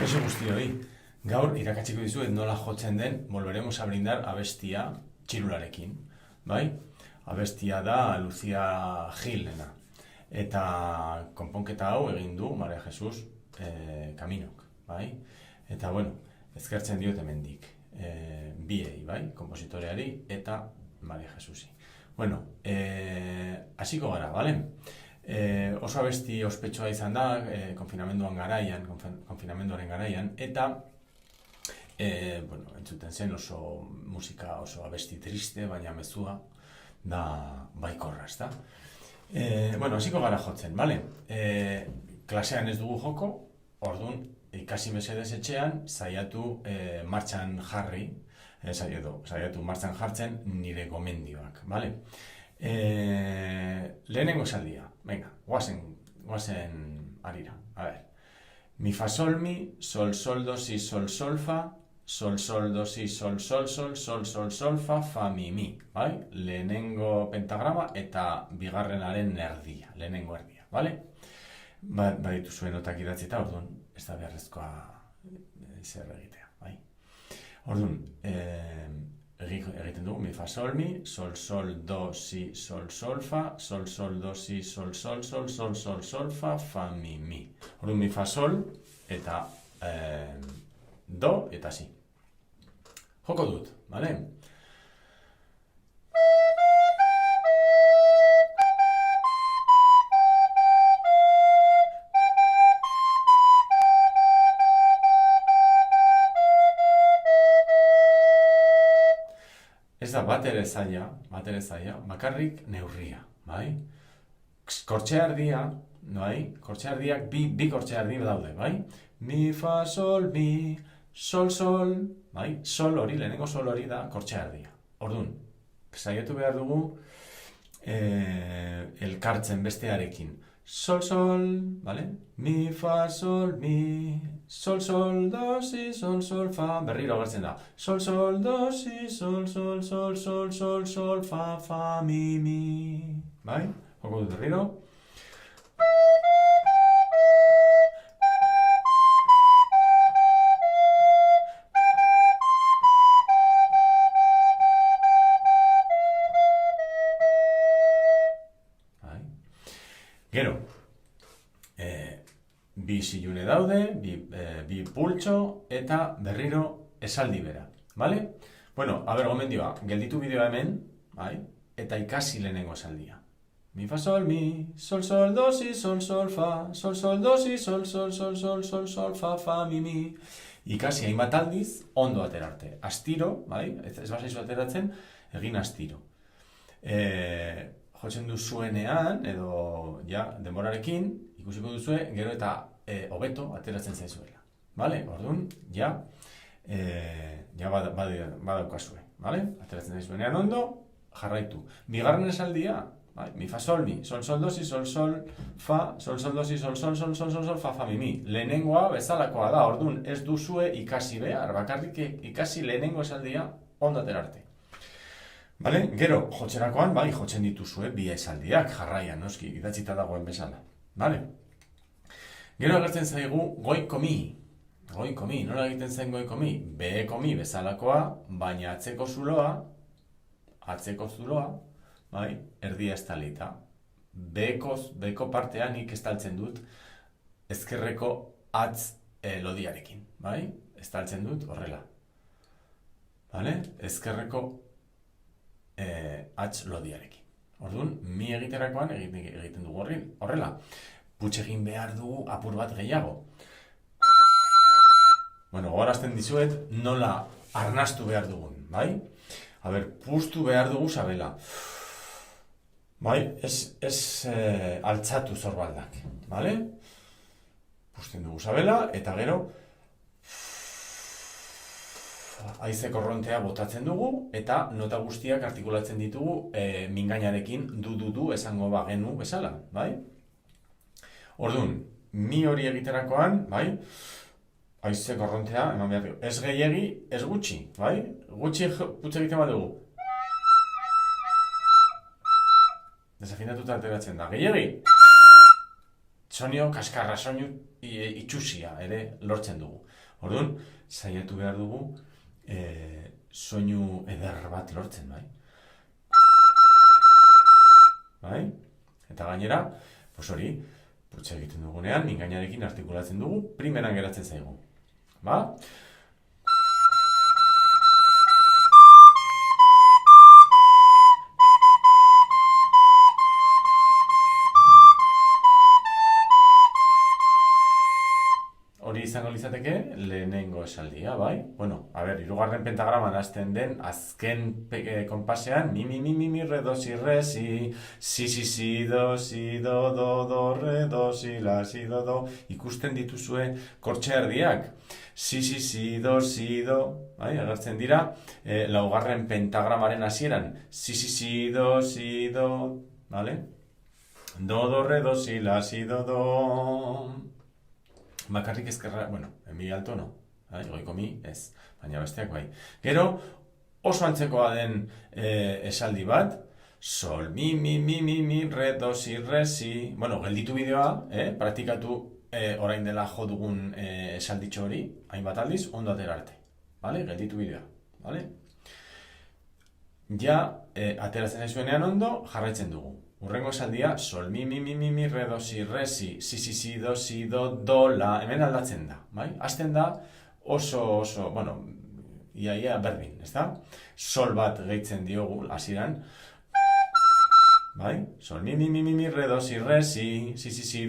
Kaixo guztioi, gaur irakatsiko dizuet nola jotzen den Volveremos a brindar abestia txirularekin, bai? Abestia da Lucia Gilena. Eta konponketa hau egin du Maria Jesus Kaminok, bai? Eta bueno, ezkertzen diot hemendik biei, bai? Kompositoreari eta Maria Jesusi. Bueno, hasiko gara, bale? Oso abesti ospetsua izan da konfinamenduaren garaian, eta entzuten zen oso musika, oso abesti triste, baina mezua da baikorra, ezta? Hasiko gara jotzen, bale? Klasean ez dugu joko, orduan ikasi mesedez etxean, saiatu martxan jarri, saiatu martxan jartzen nire gomendioak, bale? Lehenengo esaldia, venga, guazen arira, a ver. Mi fa sol mi, sol sol do si sol sol fa, sol sol do si sol sol sol, sol sol sol fa mi, bai? Lehenengo pentagrama eta bigarrenaren erdia, lehenengo erdia, bale? Baditu zuen notak idatzita, orduan, ez da beharrezkoa zer egitea, bai? Orduan, egiten dugu, mi fa sol mi, sol sol do si sol sol fa, sol sol do si sol sol sol, sol sol sol fa mi. Orduan, mi fa sol eta do eta si. Joko dut, bale? Ez da bat ere zaila, bakarrik neurria, bai? Kortxeardia, bai? Kortxeardiak bi kortxeardi daude, bai? Mi, fa, sol, mi, sol, sol, bai? Sol hori, lehenengo sol hori da kortxeardia. Orduan, saiatu behar dugu elkartzen bestearekin. Sol, sol, bale? Mi, fa, sol, mi, sol, sol, do, si, sol, sol, fa, berriro agertzen da. Sol, sol, do, si, sol, sol, sol, sol, sol, sol, fa, mi. Bai? Joko dut berriro. Gero, bi silune daude, bi pultxo eta berriro esaldi bera, bale? Bueno, gomendioa, gelditu bideoa hemen, bai? Eta ikasi lehenengo esaldia. Mi fa sol mi, sol sol do si sol sol fa, sol sol do si sol sol sol sol sol sol fa mi. Ikasi hainbat aldiz, ondo aterarte. Astiro, bai? Ez basaizu ateratzen, egin astiro. Jotzen duzuenean, edo denborarekin, ikusiko duzue, gero eta hobeto ateratzen zaizuela. Bale? Orduan, badaukazue. Bale? Ateratzen zaizuenean ondo, jarraitu. Bigarren esaldia, mi fa sol mi, sol sol do si sol sol fa, sol sol do si sol sol sol sol sol fa mi. Lehenengoa bezalakoa da, orduan ez duzue ikasi behar, bakarrik ikasi lehenengo esaldia ondo aterarte. Bale? Gero, jotzerakoan, jotzen dituzue bi esaldiak, jarraian, noski, idatzita dagoen bezala. Bale? Gero agertzen zaigu goiko mi. Goiko mi, nola egiten zen goiko mi? Beheko mi bezalakoa, baina atzeko zuloa, erdia estalita. Beheko partean nik estaltzen dut ezkerreko atz lodiarekin. Estaltzen dut horrela. Bale? Ezkerreko atz lodiarekin. Orduan, mi egiterakoan egiten dugu horrela. Putxegin behar dugu apur bat gehiago. Gogorazten dizuet nola arnastu behar dugun, bai? Puztu behar dugu sabela. Ez altzatu zorbaldak, bale? Puzten dugu sabela, eta gero haize korrontea botatzen dugu, eta nota guztiak artikulatzen ditugu mingainarekin du esango bagenu bezala, bai? Orduan, mi hori egiterakoan, bai? Haize korrontea eman behar dugu. Ez gehiegi, ez gutxi, bai? Gutxi putz egiten bat dugu. Desafinatuta ateratzen da. Gehiegi? soinu kaskarra, soinu itxusia ere lortzen dugu. Orduan, saiatu behar dugu soinu eder bat lortzen, bai? Bai? Eta gainera, hori, putxa egiten dugunean, mingainarekin artikulatzen dugu, primeran geratzen zaigu. Ba? Hori izango litzateke lehenengo esaldia, bai? Bueno, hirugarren pentagraman hasten den azken konpasean mi, re, do, si, re, si, do, re, do, si, la, si, do, ikusten dituzue kortxe erdiak. Si, do, bai? Agertzen dira, laugarren pentagramaren hasieran. Si, do, vale? Do, re, do, si, la, si, do. Bakarrik ezkerra, mi alto no, goiko mi ez, baina besteak bai. Gero, oso antzekoa den esaldi bat, sol, mi, re, do, si, re, si. Gelditu bideoa, praktikatu orain dela jo dugun esalditxo hori, hainbat aldiz, ondo atera arte. Gelditu bideoa. Ja, ateratzen ez zuenean ondo, jarraitzen dugu. Urrengo esaldia, sol, mi, re, do, si, do, si, do, la, hemen aldatzen da, bai? Hasten da oso, ia berdin, ez da? Sol bat gehitzen diogu, hasieran, bai? Sol, mi, re, do, si,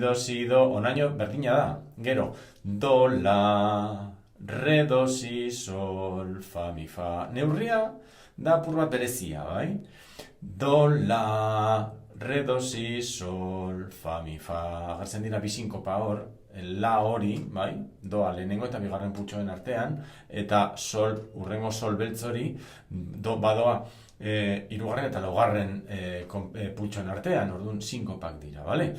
do, si, do, onaino berdina da. Gero, do, la, re, do, si, sol, fa, mi, fa. Neurria da apur bat berezia, bai? Do, la, re, do, si, sol, fa, mi, fa. Agertzen dira bisinkopa hor, la hori, bai? Doa lehenengo eta bigarren putxoen artean, eta sol, urrengo sol beltz hori, badoa hirugarren eta laugarren putxoen artean, orduan sinkopak dira, bale?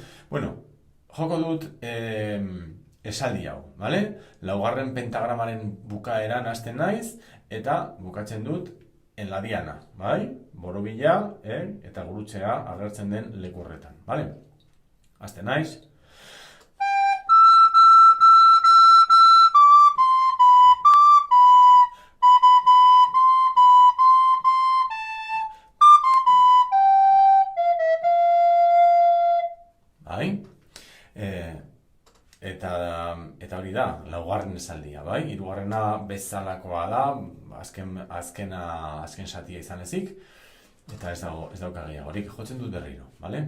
Joko dut esaldi hau, bale? Laugarren pentagramaren bukaeran hasten naiz, eta bukatzen dut en la diana, bai? Borobila, eta gurutzea agertzen den lekurretan, bale? Hasten naiz. Bai? Eta hori da, laugarren esaldia, bai? Hirugarrena bezalakoa da, azken satia izan ezik, eta ez dauka gehiagorik, jotzen dut berriro, bale?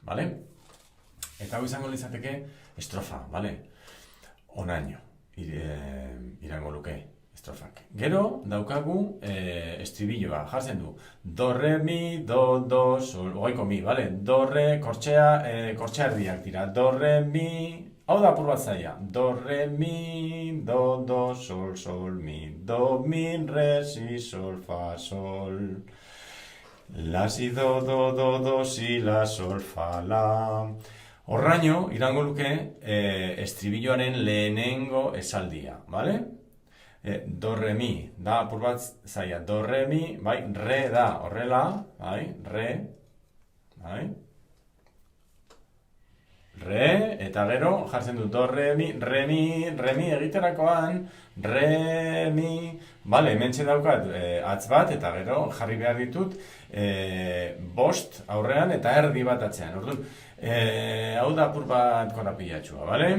Bale? Eta hau izango litzateke estrofa, bale? Onaino, irango luke estrofak. Gero, daukagu estribilloa, jartzen du. Do, re, mi, do, sol, goiko mi, bale? Do, re, kortxea erdiak dira. Do, re, mi, hau da apur bat zaila. Do, re, mi, do, sol, mi. Do, mi, re, si, sol, fa, sol. La, si, do, si, la, sol, fa, la. Horraino, irango luke estribilloaren lehenengo esaldia, bale? Do, re, mi, da apur bat zaila. Do, re, mi, bai, re da horrela, bai, re, bai? Re, eta gero jartzen du do, re, mi egiterakoan, re, mi, bale, hementxe daukat atz bat, eta gero jarri behar ditut bost aurrean eta erdi bat atzean. Orduan, hau da apur bat korapilatxua, bale?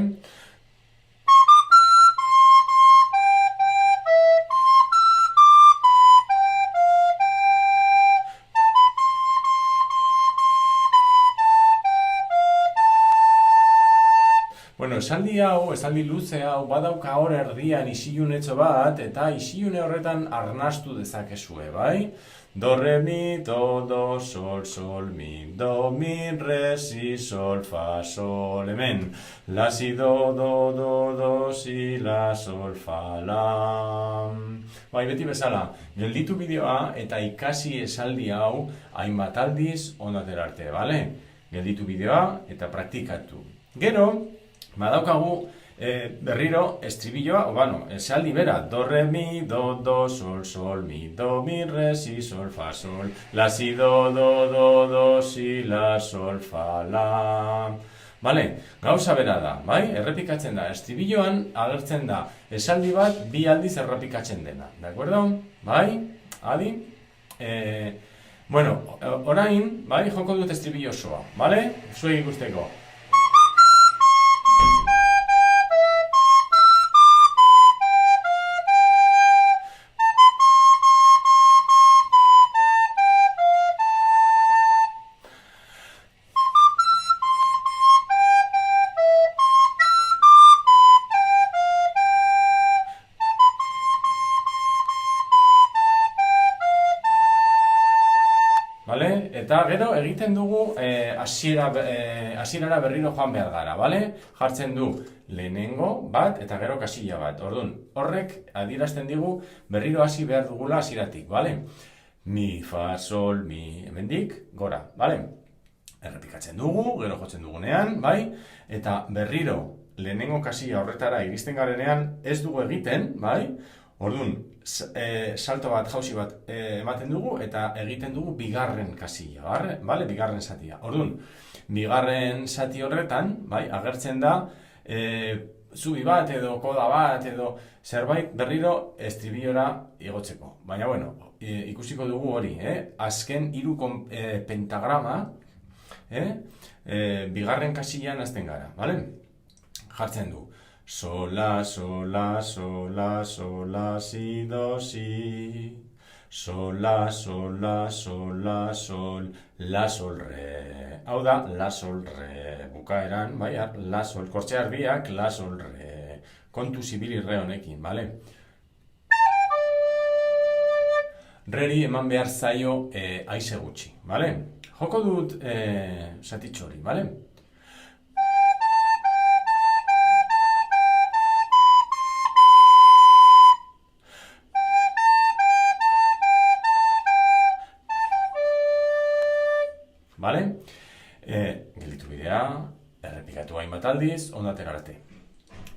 Esaldi luze hau, badauka hor erdian isilunetxo bat, eta isilune horretan arnastu dezakezue, bai? Do, re, mi, do, sol, mi, do, mi, re, si, sol, fa, sol, hemen. La, si, do, si, la, sol, fa, la. Bai, beti bezala, gelditu bideoa eta ikasi esaldi hau hainbat aldiz ondo atera arte, bale? Gelditu bideoa eta praktikatu. Gero, Badaukagu berriro estribilloa, esaldi bera, do, re, mi, do, sol, mi, do, mi, re, si, sol, fa, sol, la, si, do, si, la, sol, fa, la. Vale, gauza bera da, bai? Errepikatzen da, estribilloan agertzen da esaldi bat bi aldiz errepikatzen dena, de acuerdo? Bai? Adi? Orain, bai, joko dut estribillo osoa, vale? Zuek ikusteko. Vale? Eta gero egiten dugu hasierara berriro joan behar gara, vale? Jartzen du lehenengo bat eta gero kasilla bat. Orduan, horrek adierazten digu berriro hasi behar dugula hasieratik, vale? Mi, fa, sol, mi, hemendik, gora, vale? Errepikatzen dugu, gero jotzen dugunean, bai? Eta berriro lehenengo kasilla horretara iristen garenean ez dugu egiten, bai? Orduan, salto bat, jauzi bat ematen dugu eta egiten dugu bigarren kasilla, bale? Bigarren zatia. Orduan, bigarren zati horretan, bai, agertzen da zubi bat edo koda bat edo zerbait berriro estribillora igotzeko. Baina, ikusiko dugu hori, azken hiru pentagrama, bigarren kasillan hasten gara, bale? Jartzen du. Sola, sola, sola, sola, si, do, si. Sola, sola, sola, sol, la, sol, re. Hau da, la, sol, re. Bukaeran, bai, la, sol, kortxe arbiak, la, sol, re. Kontu zibili re honekin, bale? Reri eman behar zaio aize gutxi, bale? Joko dut zatitxo hori, bale? Vale? Gelditu bidea, errepikatu hainbat aldiz, ondo atera arte.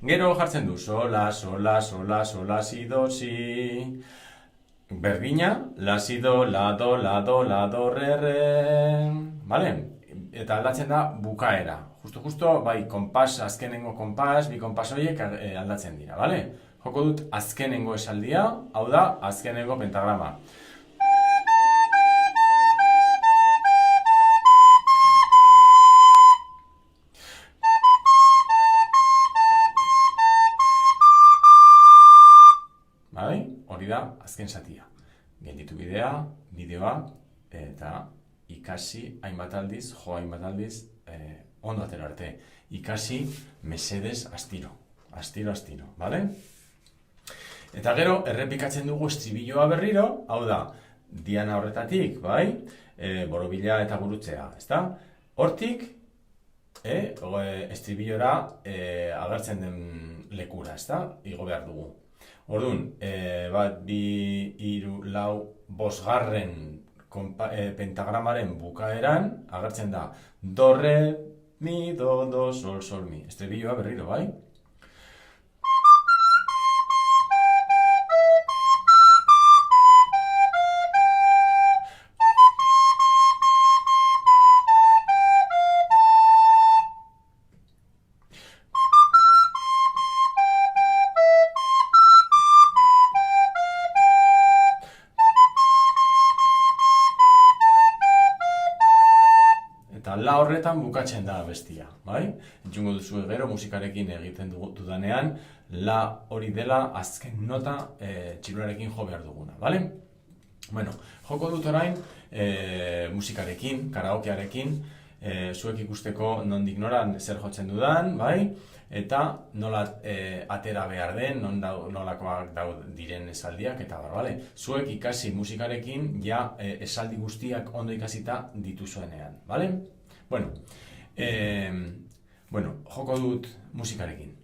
Gero jartzen du, sola, sola, sola, sola, si, do, si. Berdina, la, si, do, la, do, la, do, la, do, re, re. Vale? Eta aldatzen da bukaera. Justo, bai, konpas, azkenengo konpas, bi konpas horiek aldatzen dira, vale? Joko dut azkenengo esaldia, hau da, azkenengo pentagrama. Hori da, azken zatia. Gelditu bideoa, eta ikasi hainbat aldiz, ondo atera arte. Ikasi mesedez astiro, bale? Eta gero, errepikatzen dugu estribilloa berriro, hau da, diana horretatik, bai? Borobila eta gurutzea, ezta? Hortik, estribillora agertzen den lekura, ezta? Igo behar dugu. Orduan, bat, bi, hiru, lau, bosgarren pentagramaren bukaeran agertzen da do, re, mi, do, sol, mi. Estribilloa berriro, bai? La horretan bukatzen da bestia, bai? Entzungo duzu gero musikarekin egiten dudanean, la hori dela azken nota txilurarekin jo behar duguna, bale? Joko dut orain musikarekin, karaokearekin, zuek ikusteko nondik nora zer jotzen dudan, bai? Eta nola atera behar den, nolakoak diren esaldiak, eta bale? Zuek ikasi musikarekin ja esaldi guztiak ondo ikasita dituzuenean, bale? Joko dut musikarekin.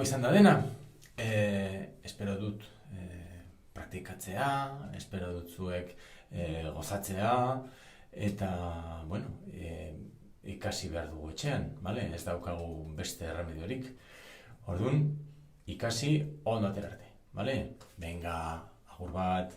izan da dena. Espero dut praktikatzea, espero dut zuek gozatzea, eta, bueno, ikasi behar dugu etxean, bale? Ez daukagu beste erremediorik. Orduan, ikasi ondo aterarte, bale? Venga, agur bat.